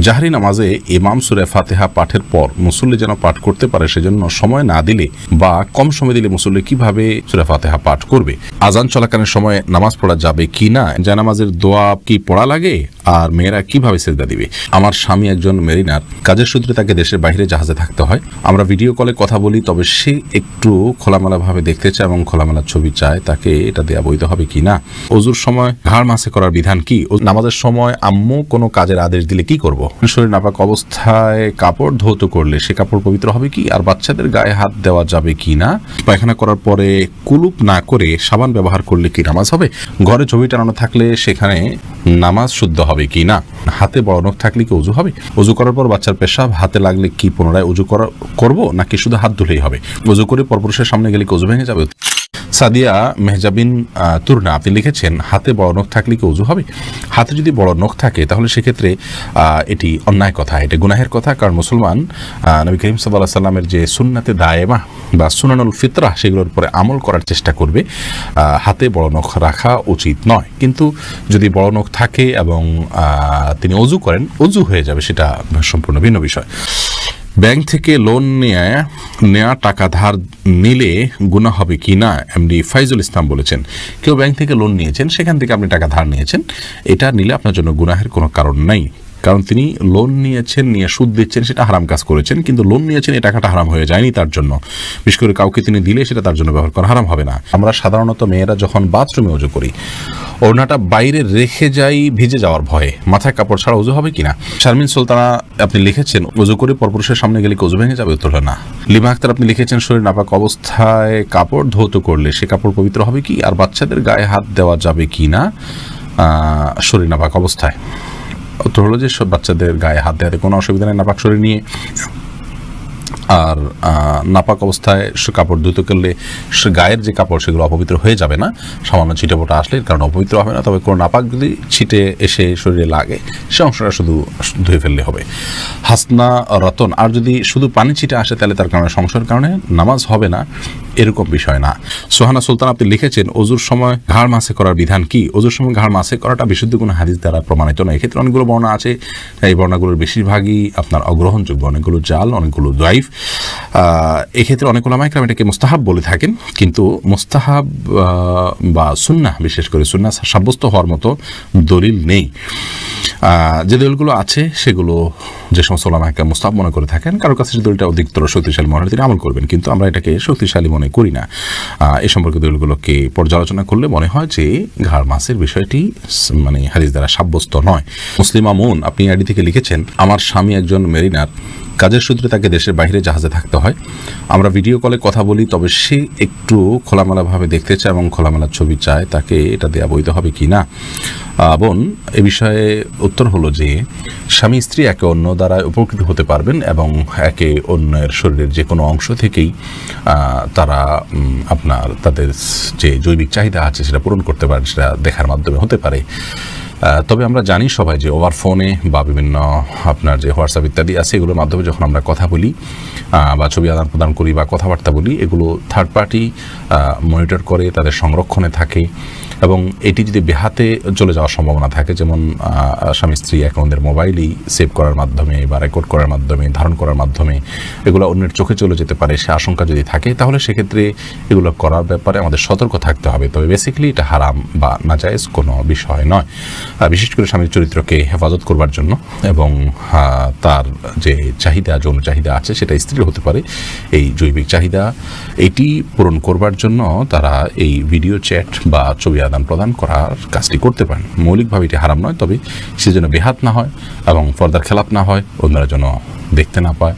জাহরি নামাজে ইমাম সূরা ফাতিহা পাঠের পর মুসল্লি যেন পাঠ করতে পারে সেজন্য সময় না দিলে বা কম সময় দিলে মুসল্লি কিভাবে সূরা ফাতিহা পাঠ করবে, আজান চলাকালীন সময় নামাজ পড়া যাবে কি না, জানামাজের দোয়া কি পড়া লাগে, আর মেয়েরা কিভাবে সিজদা দিবে। আমার স্বামী একজন মেরিনার, কাজের সূত্রে তাকে দেশের বাইরে জাহাজে থাকতে হয়। আমরা ভিডিও কলে কথা বলি, তবে সে একটু খোলামেলা ভাবে দেখতে চায় এবং খোলামেলা ছবি চায়, তাকে এটা দেয়া বৈধ হবে কি না। ওযুর সময় ঘাড় মাসে করার বিধান কি, নামাজের সময় আম্মু কোনো কাজের আদেশ দিলে কি করব, শরীর নাপাক অবস্থায় কাপড় ধৌত করলে সে কাপড় পবিত্র হবে কি, আর বাচ্চাদের গায়ে হাত দেওয়া যাবে কি না, পায়খানা করার পরে কুলুপ না করে সাবান ব্যবহার করলে কি নামাজ হবে, ঘরে ছবি টানানো থাকলে সেখানে নামাজ শুদ্ধ হবে কি না, হাতে বড় নখ থাকলে কি ওযু হবে, ওযু করার পর বাচ্চার পেশাব হাতে লাগলে কি পুনরায় ওযু করব নাকি শুধু হাত ধুলেই হবে, ওযু করে পরপুরুষের সামনে গেলে কি ওযু ভেঙে যাবে। সাদিয়া মেহজাবিন তুরনা আপনি লিখেছেন, হাতে বড় নখ থাকলে কি ওযু হবে। হাতে যদি বড় নখ থাকে তাহলে সেক্ষেত্রে এটি অন্যায় কথা, এটি গুনাহের কথা। কারণ মুসলমান নবী করিম সাল্লাল্লাহু আলাইহি ওয়াসাল্লামের যে সুন্নাতে দায়েমা বা সুনানুল ফিতরা সেগুলোর উপরে আমল করার চেষ্টা করবে। হাতে বড় নখ রাখা উচিত নয়, কিন্তু যদি বড় নখ থাকে এবং তিনি ওযু করেন, ওযু হয়ে যাবে, সেটা সম্পূর্ণ ভিন্ন বিষয়। ব্যাংক থেকে লোন নেওয়া টাকা ধার নিলে গুনাহ হবে কি না, এমডি ফাইজুল ইসলাম বলেছেন। কেউ ব্যাংক থেকে লোন নিয়েছেন, সেখান থেকে আপনি টাকা ধার নিয়েছেন, এটা নিলে আপনার জন্য গুনাহের কোনো কারণ নাই। কারণ তিনি লোন নিয়েছেন, নিয়ে সুদ দিচ্ছেন, সেটা হারাম কাজ করেছেন, কিন্তু লোন নিয়েছেন এই টাকাটা হারাম হয়ে যায়নি তার জন্য। বিশেষ করে কাউকে তিনি দিলে সেটা তার জন্য ব্যবহার করা হারাম হবে না। আমরা সাধারণত মেয়েরা যখন বাথরুমে ওযু করি, ওড়নাটা বাইরে রেখে যাই ভিজে যাওয়ার ভয়ে, মাথায় কাপড় ছাড়া ওযু হবে কিনা। শারমিন সুলতানা আপনি লিখেছেন, ওযু করে পরপুরুষের সামনে গেলে ওযু ভেঙে যাবে, উত্তর না। লিমা আক্তার আপনি লিখেছেন, শরীর নাপাক অবস্থায় কাপড় ধৌত করলে সে কাপড় পবিত্র হবে কি, আর বাচ্চাদের গায়ে হাত দেওয়া যাবে কি না শরীর নাপাক অবস্থায়। উত্তর হলো যে সব বাচ্চাদের গায়ে হাত দেওয়াতে কোনো অসুবিধা নেই নাপাক শরীর নিয়ে। আর নাপাক অবস্থায় কাপড় ধুতে করলে গায়ের যে কাপড় সেগুলো অপবিত্র হয়ে যাবে না, সামান্য ছিটেফোঁটা আসলে কারণ অপবিত্র হবে না। তবে কোনো নাপাক যদি ছিটে এসে শরীরে লাগে সে অংশটা শুধু ধুয়ে ফেললে হবে। হাসনা রতন, আর যদি শুধু পানি ছিটে আসে তাহলে তার কারণে সমস্যার কারণে নামাজ হবে না, এরকম বিষয় না। সোহানা সুলতান আপনি লিখেছেন, ওযুর সময় ঘাড় মাসে করার বিধান কি। ওযুর সময় ঘাড় মাসে করাটা বিশুদ্ধ কোনো হাদিস দ্বারা প্রমাণিত নয়। এক্ষেত্রে অনেকগুলো বর্ণনা আছে, এই বর্ণনাগুলোর বেশিরভাগই আপনার অগ্রহণযোগ্য, অনেকগুলো জাল, অনেকগুলো দাইফ। এক্ষেত্রে অনেক উলামা ইকরাম এটাকে মুস্তাহাব বলে থাকেন, কিন্তু মুস্তাহাব বা সুন্নাহ, বিশেষ করে সুন্নাহ সাব্যস্ত হওয়ার মতো দলিল নেই। যে দলিলগুলো আছে সেগুলো যে সমস্ত উলামা ইকরাম মুস্তাহাব মনে করে থাকেন, কারোর কাছে দলিলটা অধিকতর শক্তিশালী মনে হয় তিনি আমল করবেন, কিন্তু আমরা এটাকে শক্তিশালী মনে করি না। এই সম্পর্কে দলিলগুলোকে পর্যালোচনা করলে মনে হয় যে ঘাড় মাসের বিষয়টি মানে হাদিস দ্বারা সাব্যস্ত নয়। মুসলিম আমুন আপনি আইডি থেকে লিখেছেন, আমার স্বামী একজন মেরিনার, কাজের সূত্রে তাকে দেশের বাইরে জাহাজে থাকতে হয়। আমরা ভিডিও কলে কথা বলি, তবে সে একটু খোলামেলাভাবে দেখতে চায় এবং খোলামেলা ছবি চায়, তাকে এটা দেয়া বৈধ হবে কি না। বোন, এ বিষয়ে উত্তর হলো যে স্বামী স্ত্রী একে অন্য দ্বারা উপকৃত হতে পারবেন এবং একে অন্যের শরীরের যে কোনো অংশ থেকেই তারা আপনার তাদের যে জৈবিক চাহিদা আছে সেটা পূরণ করতে পারেন, সেটা দেখার মাধ্যমে হতে পারে। তবে আমরা জানি সবাই যে ওভার ফোনে বা বিভিন্ন আপনার যে হোয়াটসঅ্যাপ ইত্যাদি আছে এগুলোর মাধ্যমে যখন আমরা কথা বলি বা ছবি আদান প্রদান করি বা কথাবার্তা বলি, এগুলো থার্ড পার্টি মনিটর করে, তাদের সংরক্ষণে থাকে এবং এটি যদি বেহাতে চলে যাওয়ার সম্ভাবনা থাকে, যেমন স্বামী স্ত্রী এক অন্যের মোবাইলেই সেভ করার মাধ্যমে বা রেকর্ড করার মাধ্যমে, ধারণ করার মাধ্যমে এগুলো অন্যের চোখে চলে যেতে পারে, সে আশঙ্কা যদি থাকে তাহলে সেক্ষেত্রে এগুলো করার ব্যাপারে আমাদের সতর্ক থাকতে হবে। তবে বেসিক্যালি এটা হারাম বা নাজায়েজ কোনো বিষয় নয়, বিশেষ করে স্বামীর চরিত্রকে হেফাজত করবার জন্য এবং তার যে চাহিদা, যৌন চাহিদা আছে সেটা স্ত্রীর হতে পারে, এই জৈবিক চাহিদা এটি পূরণ করবার জন্য তারা এই ভিডিও চ্যাট বা ছবি আদান প্রদান করার কাজটি করতে পারেন। মৌলিকভাবে এটি হারাম নয়, তবে সে যেন বেহাত না হয় এবং পর্দার খেলাপ না হয়, অন্যরা যেন দেখতে না পায়,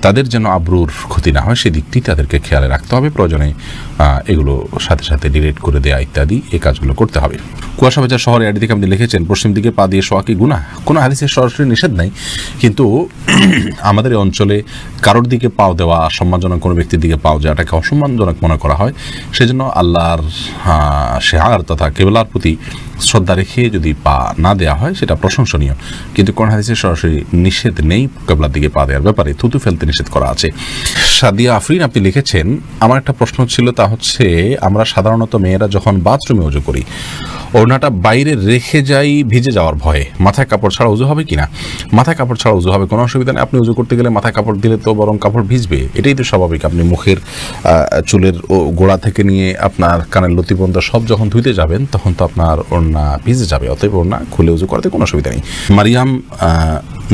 তাদের যেন আবরুর ক্ষতি না হয়, সেদিকটি তাদেরকে খেয়ালে রাখতে হবে। প্রয়োজনে এগুলো সাথে সাথে ডিলিট করে দেয়া ইত্যাদি এই কাজগুলো করতে হবে। কুয়াশাবাজার শহরে আইডি থেকে আপনি লিখেছেন, পশ্চিম দিকে পা দিয়ে শোয়া কি গুনাহ। কোনো হাদিসের সরাসরি নিষেধ নাই, কিন্তু আমাদের এই অঞ্চলে কারোর দিকে পাও দেওয়া, সম্মানজনক কোনো ব্যক্তির দিকে পাও যাওয়াটাকে অসম্মানজনক মনে করা হয়, সেজন্য আল্লাহর শেয়ার তথা কেবলার প্রতি শ্রদ্ধা রেখে যদি পা না দেওয়া হয় সেটা প্রশংসনীয়, কিন্তু কোন হাদিসে সরাসরি নিষেধ নেই কেবলার দিকে পা দেওয়ার ব্যাপারে, থুতু ফেলতে নিষেধ করা আছে। সাদিয়া আফরিন আপনি লিখেছেন, আমার একটা প্রশ্ন ছিল, তা হচ্ছে আমরা সাধারণত মেয়েরা যখন বাথরুমে ওযু করি, ওড়নাটা বাইরে রেখে যাই ভিজে যাওয়ার ভয়ে, মাথায় কাপড় ছাড়া উজু হবে কিনা? মাথায় কাপড় ছাড়া উজু হবে, কোনো অসুবিধা নেই। আপনি উজু করতে গেলে মাথায় কাপড় দিলে তো বরং কাপড় ভিজবে, এটাই তো স্বাভাবিক। আপনি মুখের চুলের গোড়া থেকে নিয়ে আপনার কানের লতি পর্যন্ত সব যখন ধুইতে যাবেন তখন তো আপনার ওড়না ভিজে যাবে, অতএব ওড়না খুলে উজু করাতে কোনো অসুবিধা নেই। মারিয়াম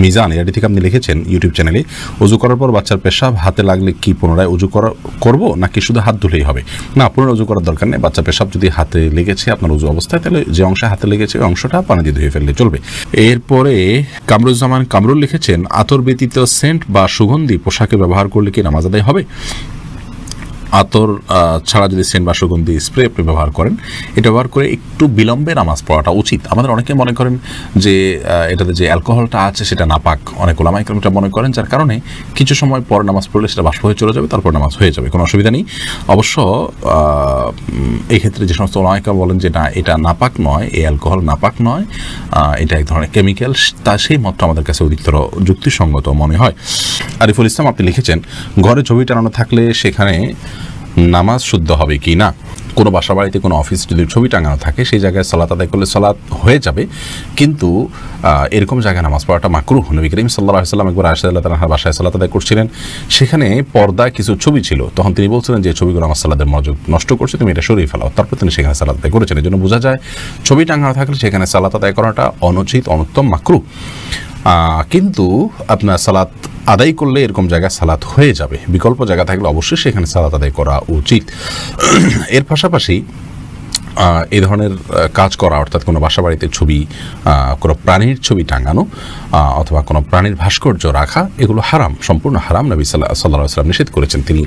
মিজান এটি থেকে আপনি লিখেছেন ইউটিউব চ্যানেলে, উজু করার পর বাচ্চার পেশাব হাতে লাগলে কি পুনরায় উজু করব নাকি শুধু হাত ধুলেই হবে? না, পুনরায় উজু করার দরকার নেই। বাচ্চার পেশাব যদি হাতে লেগেছে আপনার উজু অবস্থায়, তাহলে যে অংশে হাতে লেগেছে ওই অংশটা পানি দিয়ে ধুয়ে ফেললে চলবে। এরপরে কামরুজ্জামান কামরুল লিখেছেন, আতর ব্যতীত সেন্ট বা সুগন্ধি পোশাকে ব্যবহার করলে কি নামাজ আদায় হবে? আতর ছাড়া যদি সেন্ট বা সুগন্ধি স্প্রে আপনি ব্যবহার করেন, এটা ব্যবহার করে একটু বিলম্বে নামাজ পড়াটা উচিত। আমাদের অনেকে মনে করেন যে এটাতে যে অ্যালকোহলটা আছে সেটা নাপাক, অনেক ওলামায়ে কেরাম মনে করেন, যার কারণে কিছু সময় পর নামাজ পড়লে সেটা বাষ্প হয়ে চলে যাবে, তারপর নামাজ হয়ে যাবে, কোনো অসুবিধা নেই। অবশ্য এই ক্ষেত্রে যে সমস্ত ওলামায়ে কেরাম বলেন যে না এটা নাপাক নয়, এই অ্যালকোহল নাপাক নয়, এটা এক ধরনের কেমিক্যাল, তা সেই মতটা আমাদের কাছে অধিকতর যুক্তিসঙ্গত মনে হয়। আরিফুল ইসলাম আপনি লিখেছেন, ঘরে ছবি টানানো থাকলে সেখানে নামাজ শুদ্ধ হবে কি না? কোনো বাসা বাড়িতে কোনো অফিস যদি ছবি টাঙানো থাকে সেই জায়গায় সালাত আদায় করলে সালাত হয়ে যাবে, কিন্তু এরকম জায়গায় নামাজ পড়াটা মাকরুহ। নবী করিম সাল্লাল্লাহু আলাইহি ওয়াসাল্লাম একবার আয়েশা রাদিয়াল্লাহু তাআলার বাসায় সালাত আদায় করছিলেন, সেখানে পর্দায় কিছু ছবি ছিল, তখন তিনি বলছিলেন যে ছবিগুলো আমার সালাতের মনোযোগ নষ্ট করছে, তুমি এটা সরিয়ে ফেলাও। তারপর তিনি সেখানে সালাত আদায় করেছেন। এই জন্য বোঝা যায় ছবি টাঙানো থাকলে সেখানে সালাত আদায় করাটা অনুচিত, অনুত্তম, মাকরুহ। কিন্তু আপনার সালাত আদায় করলে এরকম জায়গায় সালাত হয়ে যাবে, বিকল্প জায়গা থাকলে অবশ্যই সেখানে সালাত আদায় করা উচিত। এর পাশাপাশি এই ধরনের কাজ করা, অর্থাৎ কোনো বাসা বাড়িতে ছবি, কোনো প্রাণীর ছবি টাঙানো অথবা কোনো প্রাণীর ভাস্কর্য রাখা, এগুলো হারাম, সম্পূর্ণ হারাম। নবী সাল্লাল্লাহু আলাইহি ওয়াসাল্লাম নিষেধ করেছেন। তিনি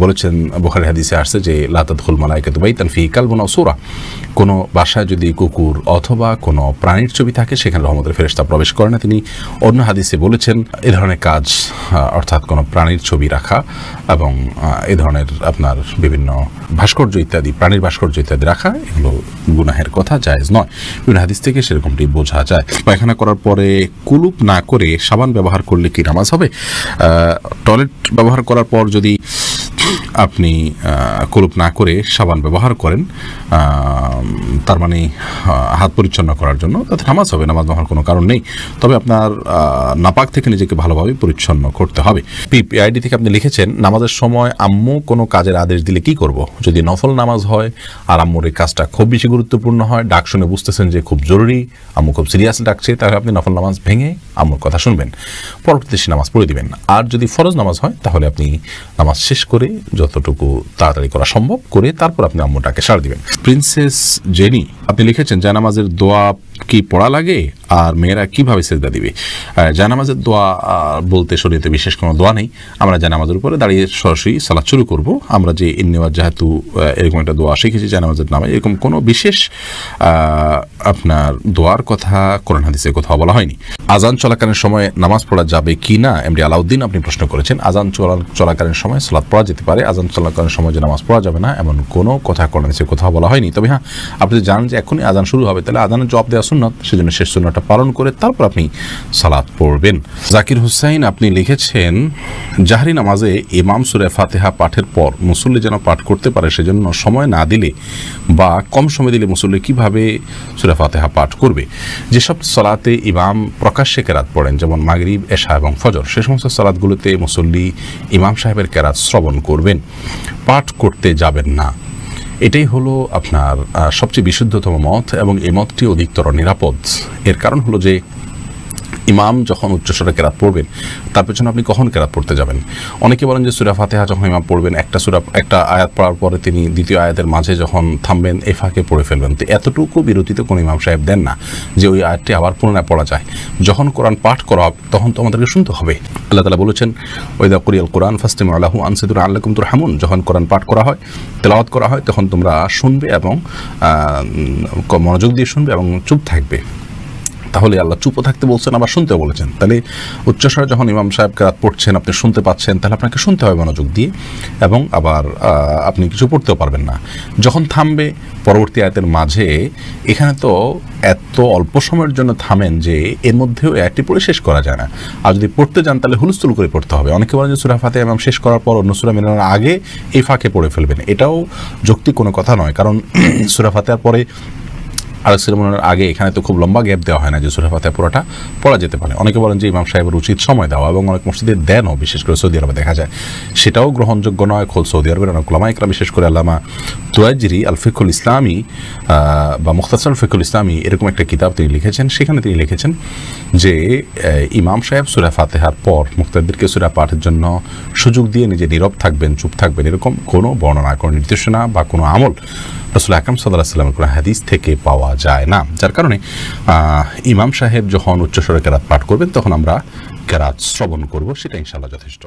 বলেছেন, বুখারী হাদিসে আসছে যে লা তাদখুল মালাইকাতু বাইতান ফিহি কালবুন আও সূরা, কোনো বাসায় যদি কুকুর অথবা কোনো প্রাণীর ছবি থাকে সেখানে রহমতের ফেরেশতা প্রবেশ করে না। তিনি অন্য হাদিসে বলেছেন এ ধরনের কাজ, অর্থাৎ কোনো প্রাণীর ছবি রাখা এবং এ ধরনের আপনার বিভিন্ন ভাস্কর্য ইত্যাদি, প্রাণীর ভাস্কর্য ইত্যাদি রাখা, এগুলো গুনাহের কথা, জায়েজ নয়। বিভিন্ন হাদিস থেকে সেরকমটি বোঝা যায়। পায়খানা করার পরে কুলুপ না করে সাবান ব্যবহার করলে কি নামাজ হবে? টয়লেট ব্যবহার করার পর যদি আপনি কুলুপ না করে সাবান ব্যবহার করেন, তার মানে হাত পরিচ্ছন্ন করার জন্য, তাতে নামাজ হবে, নামাজ না হওয়ার কোনো কারণ নেই। তবে আপনার নাপাক থেকে নিজেকে ভালোভাবে পরিচ্ছন্ন করতে হবে। পিআইডি থেকে আপনি লিখেছেন, নামাজের সময় আম্মু কোনো কাজের আদেশ দিলে কি করব? যদি নফল নামাজ হয় আর আম্মুর এই কাজটা খুব বেশি গুরুত্বপূর্ণ হয়, ডাক শুনে বুঝতেছেন যে খুব জরুরি, আম্মু খুব সিরিয়াস ডাকছে, তাহলে আপনি নফল নামাজ ভেঙে আম্মুর কথা শুনবেন, পরবর্তীতে সে নামাজ পড়ে দিবেন। আর যদি ফরজ নামাজ হয় তাহলে আপনি নামাজ শেষ করে যতটুকু তাড়াতাড়ি করা সম্ভব করে তারপর আপনি আম্মুটাকে সাড়া দিবেন। প্রিন্সেস জেনি আপনি লিখেছেন, জানামাজের দোয়া কি পড়া লাগে আর মেয়েরা কিভাবে সেজদা দিবে? জানামাজের দোয়া বলতে শরীয়তে বিশেষ কোনো দোয়া নেই। আমরা জানামাজের উপরে দাঁড়িয়ে সরাসরি সালাত শুরু করব। আমরা যে ইন্নিওয়াজ যেহেতু এরকম একটা দোয়া শিখেছি জানামাজের নামে, এরকম কোনো বিশেষ আপনার দোয়ার কথা কোরআন হাদিসে কোথাও বলা হয়নি। আজান চলাকালীন সময় নামাজ পড়া যাবে কি না, এমডি আলাউদ্দিন আপনি প্রশ্ন করেছেন। আজান চলাকালীন সময় সালাত পড়া যেতে পারে, আজান চলাকালীন সময় যে নামাজ পড়া যাবে না এমন কোনো কথা কোরআন হাদিসে কোথাও বলা হয়নি। তবে হ্যাঁ, আপনি জানেন যে এখনই আজান শুরু হবে, তাহলে আজানের জবাব দেওয়া সুন্নাত, সেজন্য শেষ সুন্নাতটা পালন করে তারপর আপনি সালাত পড়বেন। জাকির হুসাইন আপনি লিখেছেন, জাহরি নামাজে ইমাম সূরা ফাতিহা পাঠের পর মুসল্লি যেন পাঠ করতে পারে সেজন্য সময় না দিলে বা কম সময় দিলে মুসল্লি কিভাবে সূরা ফাতিহা পাঠ করবে? যেসব সালাতে ইমাম প্রকাশ্যে কেরাত পড়েন, যেমন মাগরিব, এশা এবং ফজর, সে সমস্ত সালাতগুলোতে মুসল্লি ইমাম সাহেবের কেরাত শ্রবণ করবেন, পাঠ করতে যাবেন না। এটাই হলো আপনার সবচেয়ে বিশুদ্ধতম মত এবং এই মতটি অধিকতর নিরাপদ। এর কারণ হলো যে ইমাম যখন উচ্চস্বরে কেরাত পড়বেন তার পেছনে আপনি কখন কেরাত পড়তে যাবেন? অনেকে বলেন যে সূরা ফাতিহা যখন ইমাম পড়বেন, একটা আয়াত পড়ার পরে তিনি দ্বিতীয় আয়াতের মাঝে যখন থামবেন এই ফাঁকে পড়ে ফেলবেন। তো এতটুকু বিরতিতে কোনো ইমাম সাহেব দেন না যে ওই আয়াতটি আবার পুনরায় পড়া যায়। যখন কোরআন পাঠ করা হবে তখন তো আমাদেরকে শুনতে হবে। আল্লাহ তাআলা বলেছেন, ওয়াইদা কুরিয়াল কোরআন ফাসতামিউ লাহু আনসিতু লাআল্লাকুম তুরহামুন, যখন কোরআন পাঠ করা হয়, তেলাওয়াত করা হয়, তখন তোমরা শুনবে এবং মনোযোগ দিয়ে শুনবে এবং চুপ থাকবে। তাহলে আল্লাহ চুপও থাকতে বলছেন, আবার শুনতেও বলেছেন। তাহলে উচ্চস্বরে যখন ইমাম সাহেব কেরাত পড়ছেন আপনি শুনতে পাচ্ছেন, তাহলে আপনাকে শুনতে হবে মনোযোগ দিয়ে, এবং আবার আপনি কিছু পড়তেও পারবেন না। যখন থামবে পরবর্তী আয়াতের মাঝে, এখানে তো এত অল্প সময়ের জন্য থামেন যে এর মধ্যেও একটি পড়ে শেষ করা যায় না। আর যদি পড়তে যান তাহলে হুলস্থুল করে পড়তে হবে। অনেকে বলেন যে সূরা ফাতিহা ইমাম শেষ করার পর অন্য সূরা মেলানোর আগে এই ফাঁকে পড়ে ফেলবেন, এটাও যৌক্তিক কোনো কথা নয়। কারণ সূরা ফাতিহার পরে আরেক সেরেমনির আগে এখানে তো খুব লম্বা গ্যাপ দেওয়া হয় না যে সূরা ফাতিহা পুরোটা পড়া যেতে পারে। অনেকে বলেন যে ইমাম সাহেবের উচিত সময় দেওয়া, এবং অনেক মসজিদে দেনও, বিশেষ করে সৌদি আরবে দেখা যায়। সেটাও গ্রহণযোগ্য নয়। খোদ সৌদি আরবের অনেক উলামা ইকরাম, বিশেষ করে আল্লামা তুয়াইজরি আল ফিকহুল ইসলামী বা মুখতাসার ফিকহুল ইসলামী এরকম একটা কিতাব তিনি লিখেছেন। সেখানে তিনি লিখেছেন যে ইমাম সাহেব সূরা ফাতিহার পর মুক্তাদিরকে সূরা পাঠের জন্য সুযোগ দিয়ে নিজে নীরব থাকবেন, চুপ থাকবেন, এরকম কোনো বর্ণনা, কোনো নির্দেশনা বা কোনো আমল রাসূল আকরাম সাল্লাল্লাহু আলাইহি ওয়াসাল্লামের কোনো হাদিস থেকে পাওয়া যায় না। যার কারণে ইমাম সাহেব যখন উচ্চস্বরে কেরাত পাঠ করবেন তখন আমরা কেরাত শ্রবণ করব, সেটা ইনশাআল্লাহ যথেষ্ট।